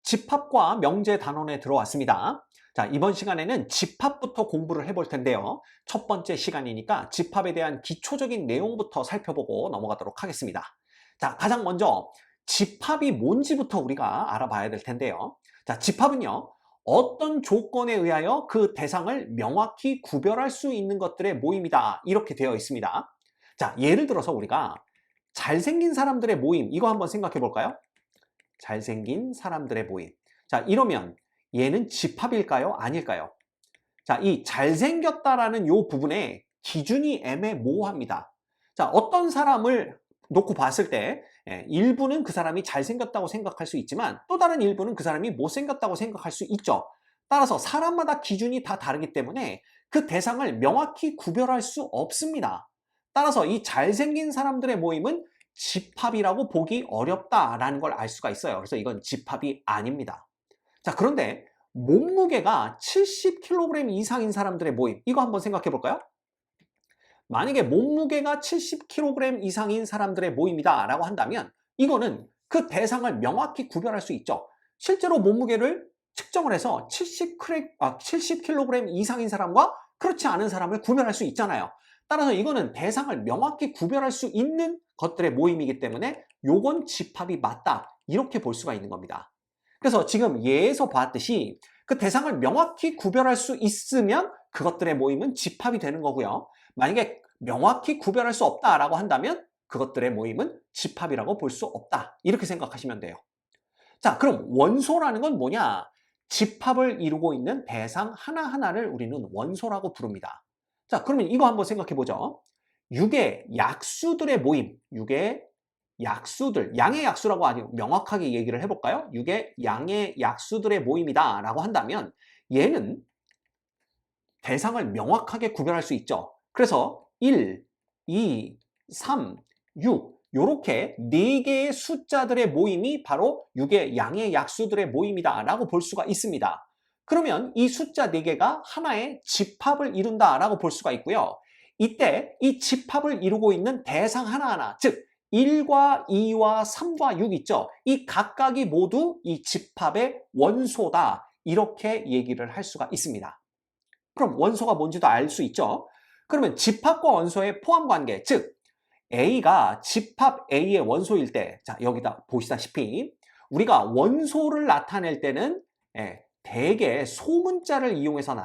집합과 명제 단원에 들어왔습니다. 자, 이번 시간에는 집합부터 공부를 해볼 텐데요. 첫 번째 시간이니까 집합에 대한 기초적인 내용부터 살펴보고 넘어가도록 하겠습니다. 자, 가장 먼저 집합이 뭔지부터 우리가 알아봐야 될 텐데요. 자, 집합은요, 어떤 조건에 의하여 그 대상을 명확히 구별할 수 있는 것들의 모임이다. 이렇게 되어 있습니다. 자, 예를 들어서 우리가 잘생긴 사람들의 모임, 이거 한번 생각해 볼까요? 잘생긴 사람들의 모임. 자, 이러면 얘는 집합일까요? 아닐까요? 자, 이 잘생겼다라는 요 부분에 기준이 애매모호합니다. 자, 어떤 사람을 놓고 봤을 때 일부는 그 사람이 잘생겼다고 생각할 수 있지만 또 다른 일부는 그 사람이 못생겼다고 생각할 수 있죠. 따라서 사람마다 기준이 다 다르기 때문에 그 대상을 명확히 구별할 수 없습니다. 따라서 이 잘생긴 사람들의 모임은 집합이라고 보기 어렵다라는 걸 알 수가 있어요. 그래서 이건 집합이 아닙니다. 자, 그런데 몸무게가 70kg 이상인 사람들의 모임, 이거 한번 생각해 볼까요? 만약에 몸무게가 70kg 이상인 사람들의 모임이다 라고 한다면 이거는 그 대상을 명확히 구별할 수 있죠. 실제로 몸무게를 측정을 해서 70kg 이상인 사람과 그렇지 않은 사람을 구별할 수 있잖아요. 따라서 이거는 대상을 명확히 구별할 수 있는 것들의 모임이기 때문에 요건 집합이 맞다, 이렇게 볼 수가 있는 겁니다. 그래서 지금 예에서 봤듯이 그 대상을 명확히 구별할 수 있으면 그것들의 모임은 집합이 되는 거고요. 만약에 명확히 구별할 수 없다라고 한다면 그것들의 모임은 집합이라고 볼 수 없다, 이렇게 생각하시면 돼요. 자, 그럼 원소라는 건 뭐냐? 집합을 이루고 있는 대상 하나하나를 우리는 원소라고 부릅니다. 자, 그러면 이거 한번 생각해 보죠. 육의 약수들의 모임, 육의 약수들, 양의 약수라고 아주 명확하게 얘기를 해볼까요? 육의 양의 약수들의 모임이다 라고 한다면 얘는 대상을 명확하게 구별할 수 있죠. 그래서 1, 2, 3, 6 요렇게 4개의 숫자들의 모임이 바로 6의 양의 약수들의 모임이다 라고 볼 수가 있습니다. 그러면 이 숫자 4개가 하나의 집합을 이룬다 라고 볼 수가 있고요. 이때 이 집합을 이루고 있는 대상 하나하나, 즉 1과 2와 3과 6 있죠. 이 각각이 모두 이 집합의 원소다, 이렇게 얘기를 할 수가 있습니다. 그럼 원소가 뭔지도 알 수 있죠. 그러면 집합과 원소의 포함관계, 즉 A가 집합 A의 원소일 때, 자, 여기다 보시다시피 우리가 원소를 나타낼 때는 대개 소문자를 이용해서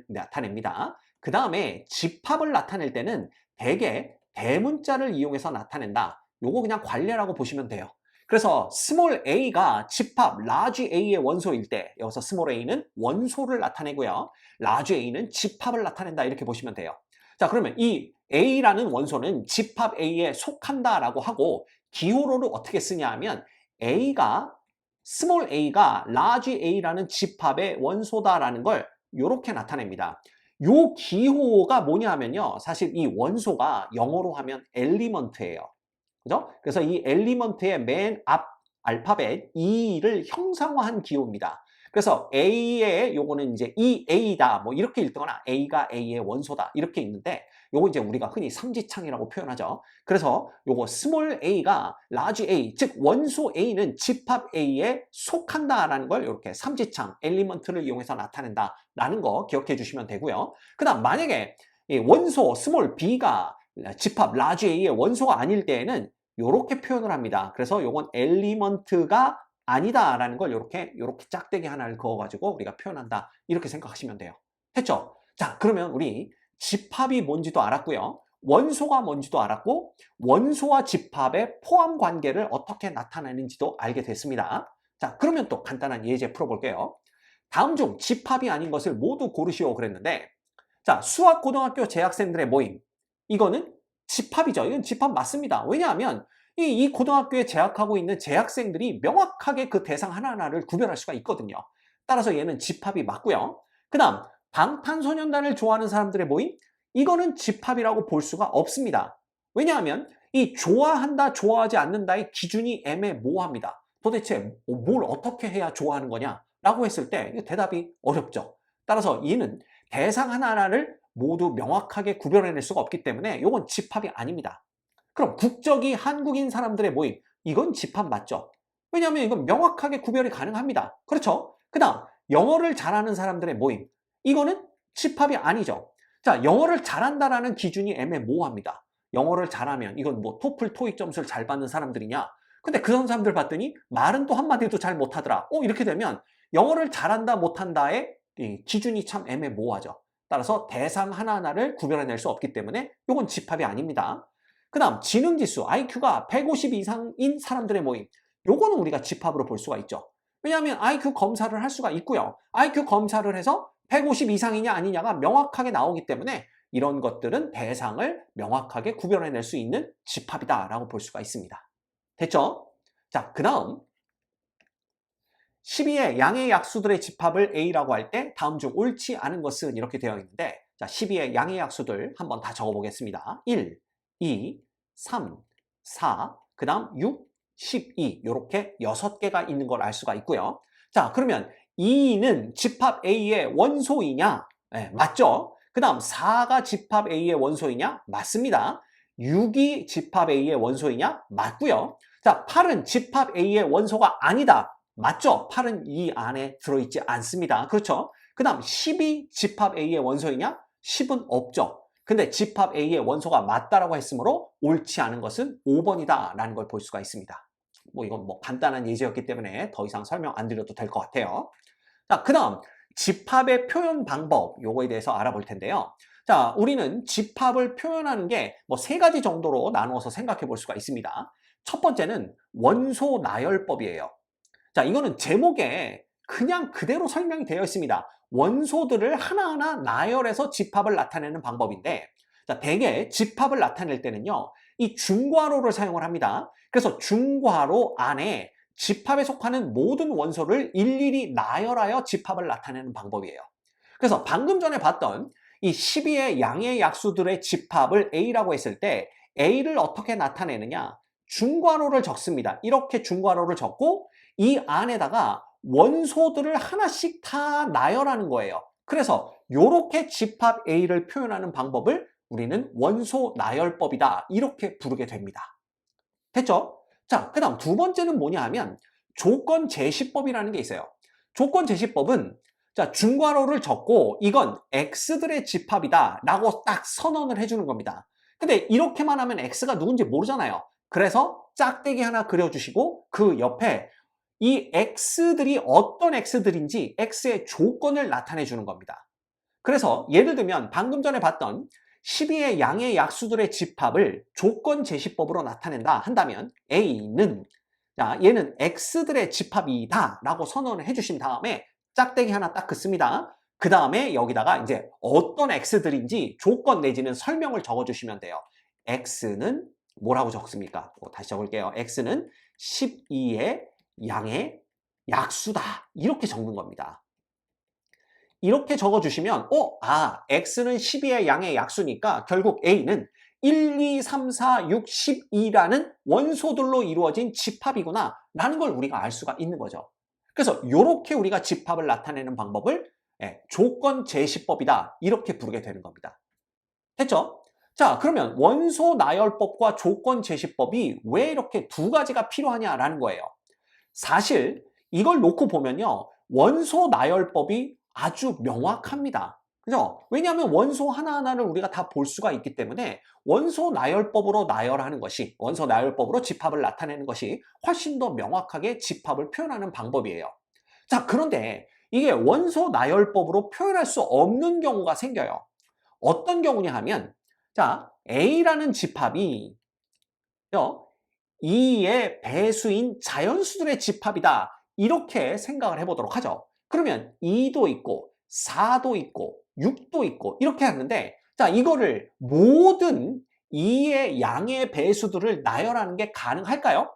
나타냅니다. 그 다음에 집합을 나타낼 때는 대개 대문자를 이용해서 나타낸다. 요거 그냥 관례라고 보시면 돼요. 그래서 스몰 a가 집합 라지 a의 원소일 때 여기서 스몰 a는 원소를 나타내고요. 라지 a는 집합을 나타낸다, 이렇게 보시면 돼요. 자, 그러면 이 a라는 원소는 집합 a에 속한다라고 하고 기호로를 어떻게 쓰냐 하면 스몰 a가 라지 a라는 집합의 원소다라는 걸 이렇게 나타냅니다. 요 기호가 뭐냐 하면요, 사실 이 원소가 영어로 하면 엘리먼트예요. 그죠? 그래서 이 엘리먼트의 맨 앞 알파벳 E를 형상화한 기호입니다. 그래서 A의 요거는 이제 EA다, 뭐 이렇게 읽거나 A가 A의 원소다, 이렇게 읽는데 요거 이제 우리가 흔히 삼지창이라고 표현하죠. 그래서 요거 스몰 a가 라지 A, 즉 원소 A는 집합 A에 속한다라는 걸 이렇게 삼지창, 엘리먼트를 이용해서 나타낸다라는 거 기억해 주시면 되고요. 그 다음 만약에 이 원소 스몰 b가 집합 라지 A의 원소가 아닐 때에는 이렇게 표현을 합니다. 그래서 요건 엘리먼트가 아니다라는 걸 이렇게 짝대기 하나를 그어가지고 우리가 표현한다, 이렇게 생각하시면 돼요. 됐죠? 자, 그러면 우리 집합이 뭔지도 알았고요. 원소가 뭔지도 알았고 원소와 집합의 포함 관계를 어떻게 나타내는지도 알게 됐습니다. 자, 그러면 또 간단한 예제 풀어볼게요. 다음 중 집합이 아닌 것을 모두 고르시오 그랬는데, 자, 수학고등학교 재학생들의 모임, 이거는 집합이죠. 이건 집합 맞습니다. 왜냐하면 이 고등학교에 재학하고 있는 재학생들이 명확하게 그 대상 하나하나를 구별할 수가 있거든요. 따라서 얘는 집합이 맞고요. 그 다음 방탄소년단을 좋아하는 사람들의 모임, 이거는 집합이라고 볼 수가 없습니다. 왜냐하면 이 좋아한다 좋아하지 않는다의 기준이 애매모호합니다. 도대체 뭘 어떻게 해야 좋아하는 거냐 라고 했을 때 대답이 어렵죠. 따라서 얘는 대상 하나하나를 모두 명확하게 구별해낼 수가 없기 때문에 이건 집합이 아닙니다. 그럼 국적이 한국인 사람들의 모임, 이건 집합 맞죠? 왜냐하면 이건 명확하게 구별이 가능합니다. 그렇죠? 그 다음 영어를 잘하는 사람들의 모임. 이거는 집합이 아니죠. 자, 영어를 잘한다라는 기준이 애매모호합니다. 영어를 잘하면 이건 뭐 토플, 토익 점수를 잘 받는 사람들이냐? 근데 그런 사람들 봤더니 말은 또 한마디도 잘 못하더라. 이렇게 되면 영어를 잘한다 못한다의 이 기준이 참 애매모호하죠. 따라서 대상 하나하나를 구별해낼 수 없기 때문에 이건 집합이 아닙니다. 그 다음 지능지수, IQ가 150 이상인 사람들의 모임. 요거는 우리가 집합으로 볼 수가 있죠. 왜냐하면 IQ 검사를 할 수가 있고요. IQ 검사를 해서 150 이상이냐 아니냐가 명확하게 나오기 때문에 이런 것들은 대상을 명확하게 구별해낼 수 있는 집합이다라고 볼 수가 있습니다. 됐죠? 자, 그 다음 12의 양의 약수들의 집합을 A라고 할 때 다음 중 옳지 않은 것은 이렇게 되어 있는데, 자, 12의 양의 약수들 한번 다 적어보겠습니다. 1, 2, 3, 4, 그 다음 6, 12 이렇게 6개가 있는 걸 알 수가 있고요. 자, 그러면 2는 집합 A의 원소이냐? 네, 맞죠? 그 다음 4가 집합 A의 원소이냐? 맞습니다. 6이 집합 A의 원소이냐? 맞고요. 자, 8은 집합 A의 원소가 아니다. 맞죠? 8은 이 안에 들어있지 않습니다. 그렇죠? 그 다음 10이 집합 A의 원소이냐? 10은 없죠. 근데 집합 A의 원소가 맞다라고 했으므로 옳지 않은 것은 5번이다 라는 걸 볼 수가 있습니다. 이건 간단한 예제였기 때문에 더 이상 설명 안 드려도 될 것 같아요. 자, 그 다음 집합의 표현 방법, 요거에 대해서 알아볼 텐데요. 자, 우리는 집합을 표현하는 게 3가지 정도로 나누어서 생각해 볼 수가 있습니다. 첫 번째는 원소 나열법이에요. 자, 이거는 제목에 그냥 그대로 설명이 되어 있습니다. 원소들을 하나하나 나열해서 집합을 나타내는 방법인데, 자, 대개 집합을 나타낼 때는요, 이 중괄호를 사용을 합니다. 그래서 중괄호 안에 집합에 속하는 모든 원소를 일일이 나열하여 집합을 나타내는 방법이에요. 그래서 방금 전에 봤던 이 12의 양의 약수들의 집합을 A라고 했을 때 A를 어떻게 나타내느냐? 중괄호를 적습니다. 이렇게 중괄호를 적고 이 안에다가 원소들을 하나씩 다 나열하는 거예요. 그래서 이렇게 집합 A를 표현하는 방법을 우리는 원소 나열법이다 이렇게 부르게 됩니다. 됐죠? 자, 그 다음 두 번째는 뭐냐 하면 조건 제시법이라는 게 있어요. 조건 제시법은 자, 중괄호를 적고 이건 X들의 집합이다 라고 딱 선언을 해주는 겁니다. 근데 이렇게만 하면 X가 누군지 모르잖아요. 그래서 짝대기 하나 그려주시고 그 옆에 이 X들이 어떤 X들인지 X의 조건을 나타내 주는 겁니다. 그래서 예를 들면 방금 전에 봤던 12의 양의 약수들의 집합을 조건 제시법으로 나타낸다 한다면 A는 자, 얘는 X들의 집합이다 라고 선언을 해주신 다음에 짝대기 하나 딱 긋습니다. 그 다음에 여기다가 이제 어떤 X들인지 조건 내지는 설명을 적어주시면 돼요. X는 뭐라고 적습니까? 다시 적을게요. X는 12의 양의 약수다 이렇게 적는 겁니다. 이렇게 적어주시면 X는 12의 양의 약수니까 결국 A는 1, 2, 3, 4, 6, 12라는 원소들로 이루어진 집합이구나 라는 걸 우리가 알 수가 있는 거죠. 그래서 이렇게 우리가 집합을 나타내는 방법을 조건 제시법이다 이렇게 부르게 되는 겁니다. 됐죠? 자, 그러면 원소 나열법과 조건 제시법이 왜 이렇게 두 가지가 필요하냐라는 거예요. 사실 이걸 놓고 보면요. 원소 나열법이 아주 명확합니다. 그죠? 왜냐하면 원소 하나하나를 우리가 다 볼 수가 있기 때문에 원소 나열법으로 나열하는 것이, 원소 나열법으로 집합을 나타내는 것이 훨씬 더 명확하게 집합을 표현하는 방법이에요. 자, 그런데 이게 원소 나열법으로 표현할 수 없는 경우가 생겨요. 어떤 경우냐 하면, 자, A라는 집합이 2의 배수인 자연수들의 집합이다. 이렇게 생각을 해보도록 하죠. 그러면 2도 있고 4도 있고 6도 있고 이렇게 하는데 자, 이거를 모든 2의 양의 배수들을 나열하는 게 가능할까요?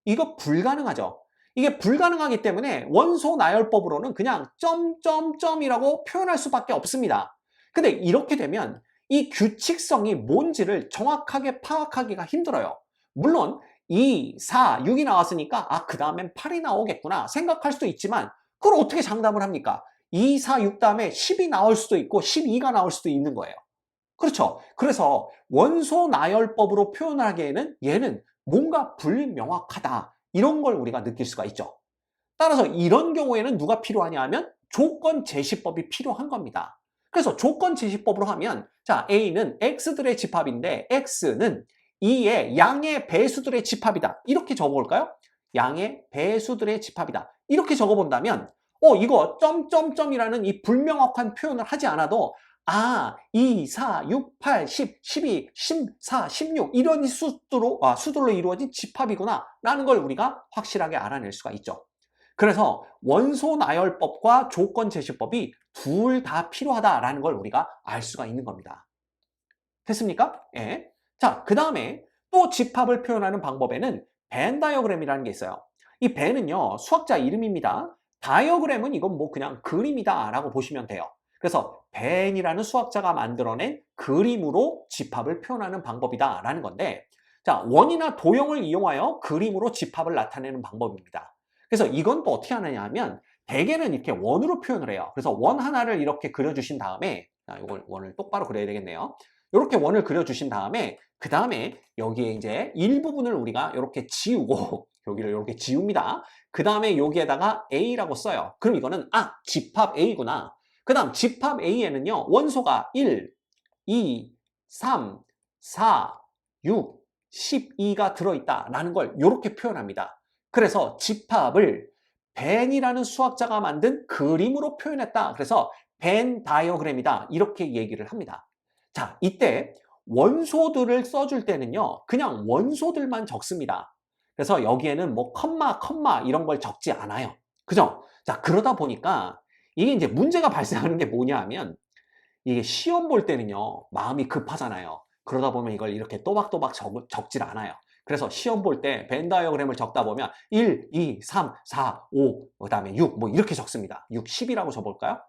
이거 불가능하죠. 이게 불가능하기 때문에 원소 나열법으로는 그냥 점점점이라고 표현할 수밖에 없습니다. 근데 이렇게 되면 이 규칙성이 뭔지를 정확하게 파악하기가 힘들어요. 물론 2, 4, 6이 나왔으니까 그 다음엔 8이 나오겠구나 생각할 수도 있지만 그걸 어떻게 장담을 합니까? 2, 4, 6 다음에 10이 나올 수도 있고 12가 나올 수도 있는 거예요. 그렇죠? 그래서 원소 나열법으로 표현하기에는 얘는 뭔가 불명확하다. 이런 걸 우리가 느낄 수가 있죠. 따라서 이런 경우에는 누가 필요하냐 하면 조건 제시법이 필요한 겁니다. 그래서 조건 제시법으로 하면 자, A는 X들의 집합인데 X는 E의 양의 배수들의 집합이다. 이렇게 적어볼까요? 양의 배수들의 집합이다. 이렇게 적어본다면 이거 점점점이라는 이 불명확한 표현을 하지 않아도 2, 4, 6, 8, 10, 12, 14, 16 이런 수들로 이루어진 집합이구나 라는 걸 우리가 확실하게 알아낼 수가 있죠. 그래서 원소 나열법과 조건 제시법이 둘 다 필요하다라는 걸 우리가 알 수가 있는 겁니다. 됐습니까? 예. 자, 그 다음에 또 집합을 표현하는 방법에는 벤 다이어그램이라는 게 있어요. 이 벤은요, 수학자 이름입니다. 다이어그램은 이건 뭐 그냥 그림이다 라고 보시면 돼요. 그래서 벤이라는 수학자가 만들어낸 그림으로 집합을 표현하는 방법이다 라는 건데, 자, 원이나 도형을 이용하여 그림으로 집합을 나타내는 방법입니다. 그래서 이건 또 어떻게 하느냐 하면 대개는 이렇게 원으로 표현을 해요. 그래서 원 하나를 이렇게 그려주신 다음에, 자, 이걸 원을 똑바로 그려야 되겠네요. 이렇게 원을 그려주신 다음에 그 다음에 여기에 이제 일부분을 우리가 이렇게 지우고 여기를 이렇게 지웁니다. 그 다음에 여기에다가 A라고 써요. 그럼 이거는 집합 A구나. 그 다음 집합 A에는요 원소가 1, 2, 3, 4, 6, 12가 들어있다 라는 걸 이렇게 표현합니다. 그래서 집합을 벤이라는 수학자가 만든 그림으로 표현했다. 그래서 벤 다이어그램이다 이렇게 얘기를 합니다. 자, 이때 원소들을 써줄 때는요 그냥 원소들만 적습니다. 그래서 여기에는 뭐 컴마 이런 걸 적지 않아요. 그죠? 자, 그러다 보니까 이게 이제 문제가 발생하는 게 뭐냐 하면 이게 시험 볼 때는요 마음이 급하잖아요. 그러다 보면 이걸 이렇게 또박또박 적질 않아요. 그래서 시험 볼 때 벤 다이어그램을 적다 보면 1, 2, 3, 4, 5, 그 다음에 6 뭐 이렇게 적습니다. 6, 10이라고 적어볼까요?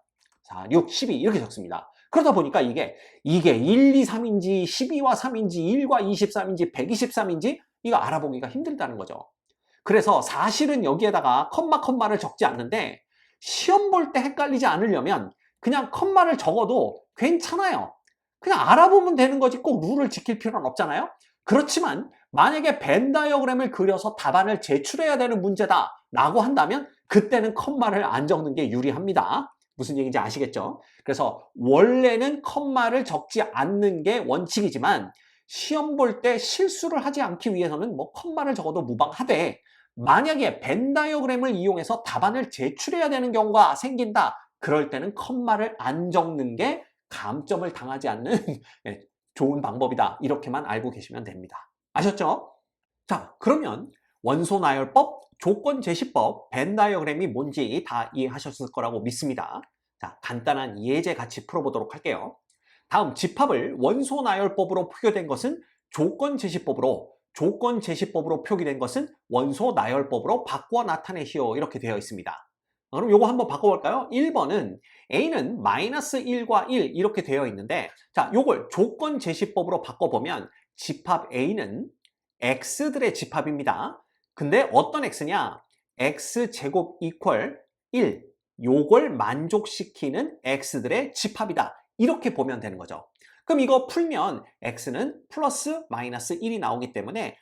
4, 6, 12 이렇게 적습니다. 그러다 보니까 이게 1, 2, 3인지 12와 3인지 1과 23인지 123인지 이거 알아보기가 힘들다는 거죠. 그래서 사실은 여기에다가 컴마를 적지 않는데 시험 볼 때 헷갈리지 않으려면 그냥 컴마를 적어도 괜찮아요. 그냥 알아보면 되는 거지 꼭 룰을 지킬 필요는 없잖아요. 그렇지만 만약에 벤 다이어그램을 그려서 답안을 제출해야 되는 문제다 라고 한다면 그때는 컴마를 안 적는 게 유리합니다. 무슨 얘기인지 아시겠죠? 그래서 원래는 컴마를 적지 않는 게 원칙이지만 시험 볼 때 실수를 하지 않기 위해서는 뭐 컴마를 적어도 무방하되 만약에 벤 다이어그램을 이용해서 답안을 제출해야 되는 경우가 생긴다. 그럴 때는 컴마를 안 적는 게 감점을 당하지 않는 좋은 방법이다. 이렇게만 알고 계시면 됩니다. 아셨죠? 자, 그러면 원소 나열법, 조건 제시법, 벤 다이어그램이 뭔지 다 이해하셨을 거라고 믿습니다. 자, 간단한 예제 같이 풀어보도록 할게요. 다음 집합을 원소 나열법으로 표기된 것은 조건 제시법으로, 조건 제시법으로 표기된 것은 원소 나열법으로 바꾸어 나타내시오. 이렇게 되어 있습니다. 그럼 요거 한번 바꿔볼까요? 1번은 A는 -1과 1 이렇게 되어 있는데 자, 요걸 조건 제시법으로 바꿔보면 집합 A는 X들의 집합입니다. 근데 어떤 X냐? X제곱 이퀄 1 요걸 만족시키는 X들의 집합이다. 이렇게 보면 되는 거죠. 그럼 이거 풀면 X는 플러스 마이너스 1이 나오기 때문에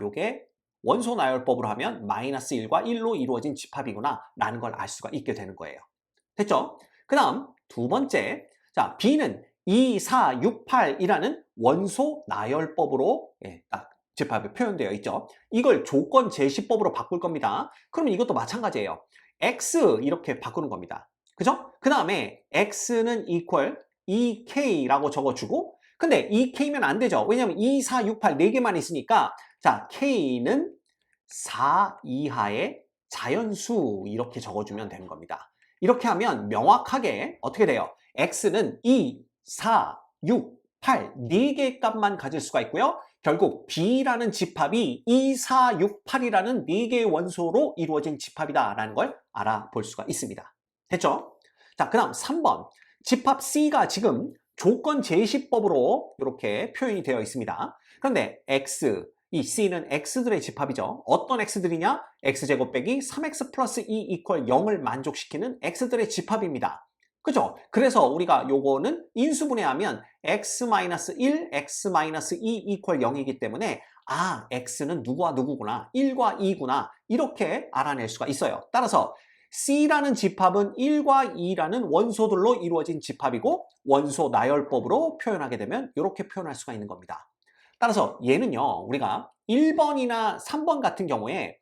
요게 원소 나열법으로 하면 -1과 1로 이루어진 집합이구나 라는 걸 알 수가 있게 되는 거예요. 됐죠? 그 다음 두 번째, 자 B는 2, 4, 6, 8이라는 원소 나열법으로 딱 집합이 표현되어 있죠. 이걸 조건 제시법으로 바꿀 겁니다. 그러면 이것도 마찬가지예요. X 이렇게 바꾸는 겁니다. 그죠? 그 다음에 X는 equal 2K라고 적어주고 근데 2K면 안 되죠. 왜냐면 2, 4, 6, 8 4개만 있으니까 자 K는 4 이하의 자연수 이렇게 적어주면 되는 겁니다. 이렇게 하면 명확하게 어떻게 돼요? X는 2, 4, 6, 8 4개의 값만 가질 수가 있고요. 결국 B라는 집합이 2, 4, 6, 8이라는 4개의 원소로 이루어진 집합이다라는 걸 알아볼 수가 있습니다. 됐죠? 자, 그 다음 3번. 집합 C가 지금 조건 제시법으로 이렇게 표현이 되어 있습니다. 그런데 X, 이 C는 X들의 집합이죠. 어떤 X들이냐? X제곱 빼기 3X 플러스 2 이퀄 0을 만족시키는 X들의 집합입니다. 그죠? 그래서 우리가 요거는 인수분해하면 X-1, X-2 이퀄 0이기 때문에 아, X는 누구와 누구구나, 1과 2구나 이렇게 알아낼 수가 있어요. 따라서 C라는 집합은 1과 2라는 원소들로 이루어진 집합이고 원소 나열법으로 표현하게 되면 이렇게 표현할 수가 있는 겁니다. 따라서 얘는요, 우리가 1번이나 3번 같은 경우에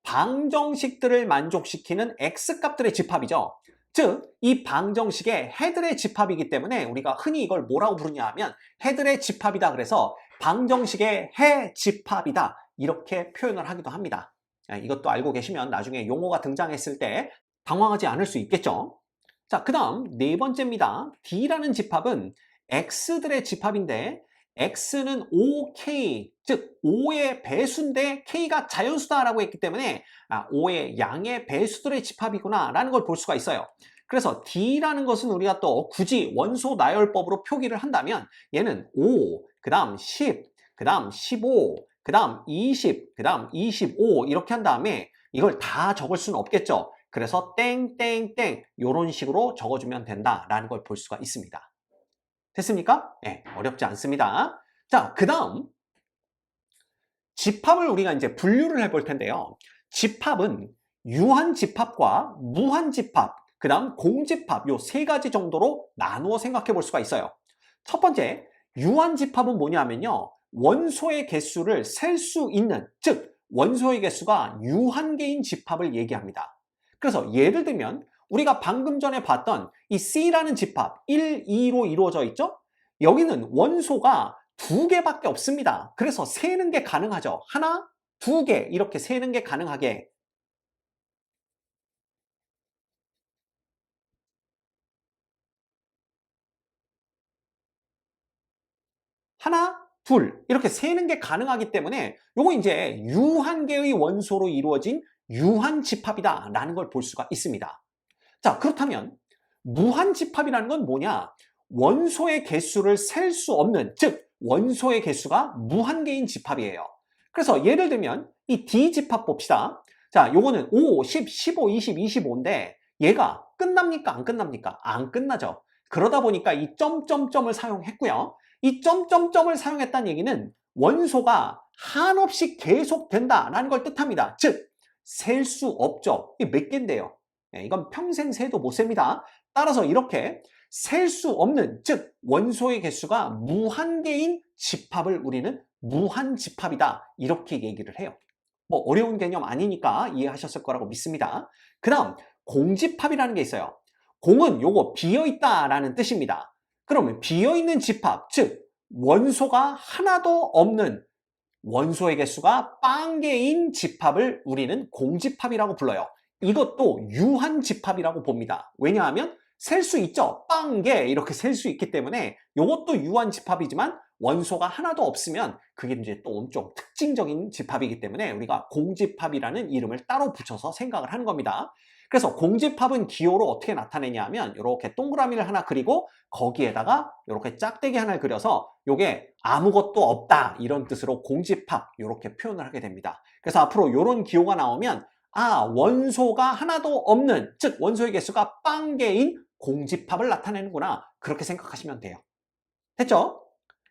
방정식들을 만족시키는 X값들의 집합이죠. 즉, 이 방정식의 해들의 집합이기 때문에 우리가 흔히 이걸 뭐라고 부르냐 하면 해들의 집합이다. 그래서 방정식의 해 집합이다. 이렇게 표현을 하기도 합니다. 이것도 알고 계시면 나중에 용어가 등장했을 때 당황하지 않을 수 있겠죠. 자, 그 다음 네 번째입니다. D라는 집합은 X들의 집합인데 X는 OK, 즉 5의 배수인데 K가 자연수다라고 했기 때문에 5의 양의 배수들의 집합이구나 라는 걸 볼 수가 있어요. 그래서 D라는 것은 우리가 또 굳이 원소 나열법으로 표기를 한다면 얘는 5, 그 다음 10, 그 다음 15, 그 다음 20, 그 다음 25 이렇게 한 다음에 이걸 다 적을 수는 없겠죠. 그래서 땡땡땡 이런 식으로 적어주면 된다라는 걸 볼 수가 있습니다. 됐습니까? 네, 어렵지 않습니다. 자, 그 다음 집합을 우리가 이제 분류를 해볼 텐데요. 집합은 유한집합과 무한집합, 그 다음 공집합 요 세 가지 정도로 나누어 생각해 볼 수가 있어요. 첫 번째, 유한집합은 뭐냐면요. 원소의 개수를 셀 수 있는, 즉 원소의 개수가 유한개인 집합을 얘기합니다. 그래서 예를 들면 우리가 방금 전에 봤던 이 C라는 집합 1, 2로 이루어져 있죠? 여기는 원소가 두 개밖에 없습니다. 그래서 세는 게 가능하죠. 하나, 두 개 이렇게 세는 게 가능하게 하나, 둘 이렇게 세는 게 가능하기 때문에 요거 이제 유한개의 원소로 이루어진 유한집합이다 라는 걸 볼 수가 있습니다. 자, 그렇다면 무한집합이라는 건 뭐냐? 원소의 개수를 셀 수 없는, 즉 원소의 개수가 무한개인 집합이에요. 그래서 예를 들면 이 D집합 봅시다. 자, 요거는 5, 10, 15, 20, 25인데 얘가 끝납니까? 안 끝납니까? 안 끝나죠. 그러다 보니까 이 점점점을 사용했고요. 이 점점점을 사용했다는 얘기는 원소가 한없이 계속된다라는 걸 뜻합니다. 즉, 셀 수 없죠. 이게 몇 개인데요? 이건 평생 세도 못 셉니다. 따라서 이렇게 셀 수 없는, 즉 원소의 개수가 무한개인 집합을 우리는 무한집합이다 이렇게 얘기를 해요. 뭐 어려운 개념 아니니까 이해하셨을 거라고 믿습니다. 그 다음 공집합이라는 게 있어요. 공은 요거 비어있다라는 뜻입니다. 그러면 비어있는 집합, 즉 원소가 하나도 없는 원소의 개수가 빵개인 집합을 우리는 공집합이라고 불러요. 이것도 유한집합이라고 봅니다. 왜냐하면 셀 수 있죠. 빵개 이렇게 셀 수 있기 때문에 이것도 유한집합이지만 원소가 하나도 없으면 그게 이제 또 엄청 특징적인 집합이기 때문에 우리가 공집합이라는 이름을 따로 붙여서 생각을 하는 겁니다. 그래서 공집합은 기호로 어떻게 나타내냐 하면 이렇게 동그라미를 하나 그리고 거기에다가 이렇게 짝대기 하나를 그려서 이게 아무것도 없다 이런 뜻으로 공집합 이렇게 표현을 하게 됩니다. 그래서 앞으로 이런 기호가 나오면 원소가 하나도 없는, 즉 원소의 개수가 빵개인 공집합을 나타내는구나 그렇게 생각하시면 돼요. 됐죠?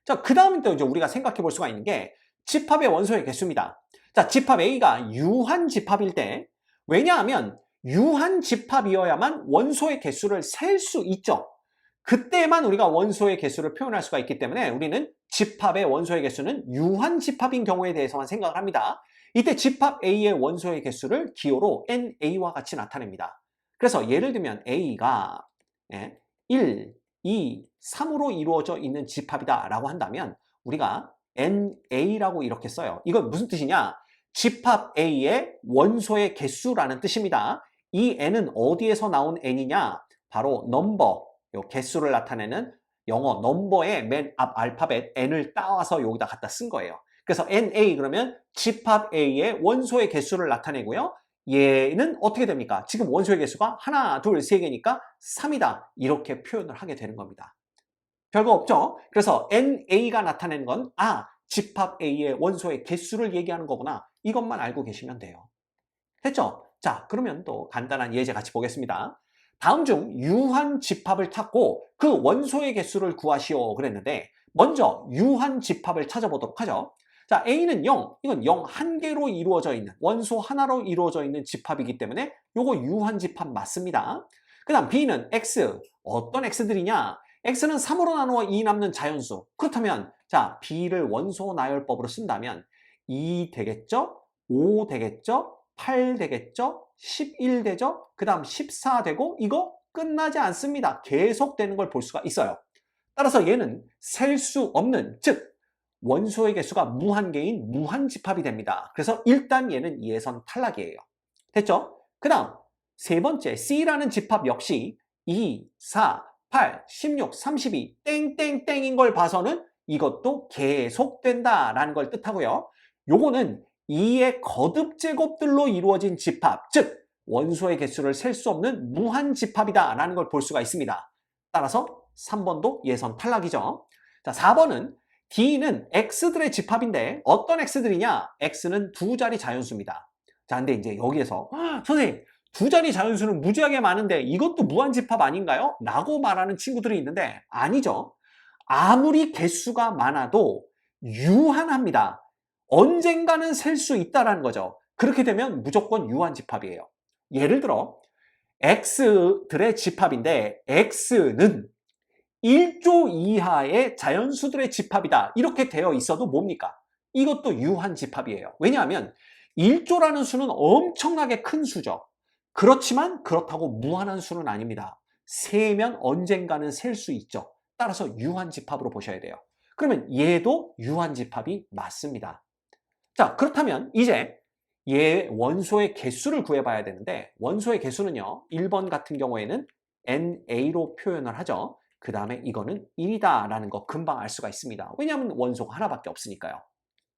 자, 그 다음에 또 이제 우리가 생각해 볼 수가 있는 게 집합의 원소의 개수입니다. 자, 집합 A가 유한집합일 때, 왜냐하면 유한집합이어야만 원소의 개수를 셀 수 있죠. 그때만 우리가 원소의 개수를 표현할 수가 있기 때문에 우리는 집합의 원소의 개수는 유한집합인 경우에 대해서만 생각을 합니다. 이때 집합 A의 원소의 개수를 기호로 NA와 같이 나타냅니다. 그래서 예를 들면 A가 1, 2, 3으로 이루어져 있는 집합이다 라고 한다면 우리가 NA라고 이렇게 써요. 이건 무슨 뜻이냐? 집합 A의 원소의 개수라는 뜻입니다. 이 N은 어디에서 나온 N이냐? 바로 넘버, 요 개수를 나타내는 영어 넘버의 맨 앞 알파벳 N을 따와서 여기다 갖다 쓴 거예요. 그래서 NA 그러면 집합 A의 원소의 개수를 나타내고요. 얘는 어떻게 됩니까? 지금 원소의 개수가 하나, 둘, 세 개니까 3이다. 이렇게 표현을 하게 되는 겁니다. 별거 없죠? 그래서 NA가 나타내는 건 집합 A의 원소의 개수를 얘기하는 거구나. 이것만 알고 계시면 돼요. 됐죠? 자, 그러면 또 간단한 예제 같이 보겠습니다. 다음 중 유한 집합을 찾고 그 원소의 개수를 구하시오 그랬는데 먼저 유한 집합을 찾아보도록 하죠. 자, A는 0, 이건 0 한 개로 이루어져 있는, 원소 하나로 이루어져 있는 집합이기 때문에 요거 유한집합 맞습니다. 그 다음 B는 X, 어떤 X들이냐? X는 3으로 나누어 2 남는 자연수. 그렇다면 자, B를 원소 나열법으로 쓴다면 2 되겠죠? 5 되겠죠? 8 되겠죠? 11 되죠? 그 다음 14 되고 이거 끝나지 않습니다. 계속되는 걸 볼 수가 있어요. 따라서 얘는 셀 수 없는, 즉 원소의 개수가 무한개인 무한집합이 됩니다. 그래서 일단 얘는 예선 탈락이에요. 됐죠? 그 다음 세 번째 C라는 집합 역시 2, 4, 8, 16, 32 땡땡땡인 걸 봐서는 이것도 계속된다라는 걸 뜻하고요. 요거는 2의 거듭제곱들로 이루어진 집합, 즉 원소의 개수를 셀 수 없는 무한집합이다라는 걸 볼 수가 있습니다. 따라서 3번도 예선 탈락이죠. 자, 4번은 D는 X들의 집합인데 어떤 X들이냐? X는 두 자리 자연수입니다. 자, 근데 이제 여기에서 선생님, 두 자리 자연수는 무지하게 많은데 이것도 무한집합 아닌가요? 라고 말하는 친구들이 있는데 아니죠. 아무리 개수가 많아도 유한합니다. 언젠가는 셀 수 있다는 거죠. 그렇게 되면 무조건 유한집합이에요. 예를 들어 X들의 집합인데 X는 1조 이하의 자연수들의 집합이다. 이렇게 되어 있어도 뭡니까? 이것도 유한집합이에요. 왜냐하면 1조라는 수는 엄청나게 큰 수죠. 그렇지만 그렇다고 무한한 수는 아닙니다. 세면 언젠가는 셀 수 있죠. 따라서 유한집합으로 보셔야 돼요. 그러면 얘도 유한집합이 맞습니다. 자, 그렇다면 이제 얘 원소의 개수를 구해봐야 되는데 원소의 개수는요. 1번 같은 경우에는 NA로 표현을 하죠. 그 다음에 이거는 1이다 라는 거 금방 알 수가 있습니다. 왜냐하면 원소가 하나밖에 없으니까요.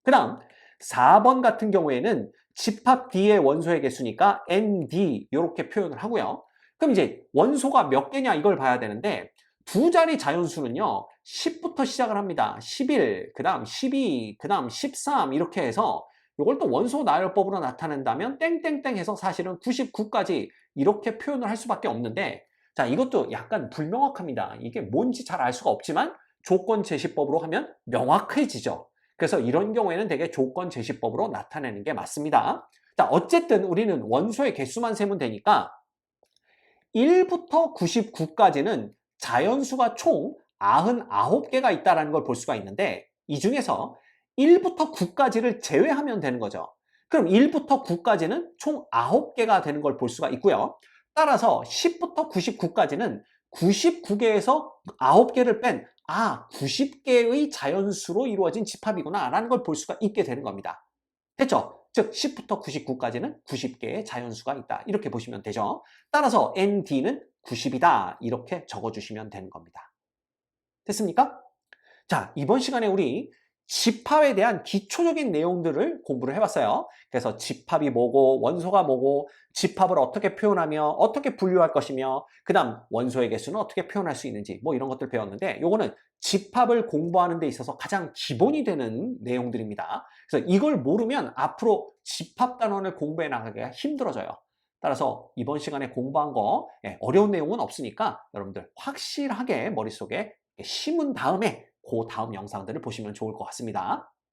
그 다음 4번 같은 경우에는 집합 D의 원소의 개수니까 ND 이렇게 표현을 하고요. 그럼 이제 원소가 몇 개냐 이걸 봐야 되는데 두 자리 자연수는요. 10부터 시작을 합니다. 11, 그 다음 12, 그 다음 13 이렇게 해서 이걸 또 원소 나열법으로 나타낸다면 땡땡땡 해서 사실은 99까지 이렇게 표현을 할 수밖에 없는데 자, 이것도 약간 불명확합니다. 이게 뭔지 잘 알 수가 없지만 조건 제시법으로 하면 명확해지죠. 그래서 이런 경우에는 되게 조건 제시법으로 나타내는 게 맞습니다. 자, 어쨌든 우리는 원소의 개수만 세면 되니까 1부터 99까지는 자연수가 총 99개가 있다는 걸 볼 수가 있는데 이 중에서 1부터 9까지를 제외하면 되는 거죠. 그럼 1부터 9까지는 총 9개가 되는 걸 볼 수가 있고요. 따라서 10부터 99까지는 99개에서 9개를 뺀 90개의 자연수로 이루어진 집합이구나 라는 걸 볼 수가 있게 되는 겁니다. 됐죠? 즉 10부터 99까지는 90개의 자연수가 있다. 이렇게 보시면 되죠. 따라서 ND는 90이다. 이렇게 적어주시면 되는 겁니다. 됐습니까? 자, 이번 시간에 우리 집합에 대한 기초적인 내용들을 공부를 해봤어요. 그래서 집합이 뭐고 원소가 뭐고 집합을 어떻게 표현하며 어떻게 분류할 것이며 그 다음 원소의 개수는 어떻게 표현할 수 있는지 뭐 이런 것들 배웠는데 요거는 집합을 공부하는 데 있어서 가장 기본이 되는 내용들입니다. 그래서 이걸 모르면 앞으로 집합 단원을 공부해 나가기가 힘들어져요. 따라서 이번 시간에 공부한 거 어려운 내용은 없으니까 여러분들 확실하게 머릿속에 심은 다음에 그 다음 영상들을 보시면 좋을 것 같습니다.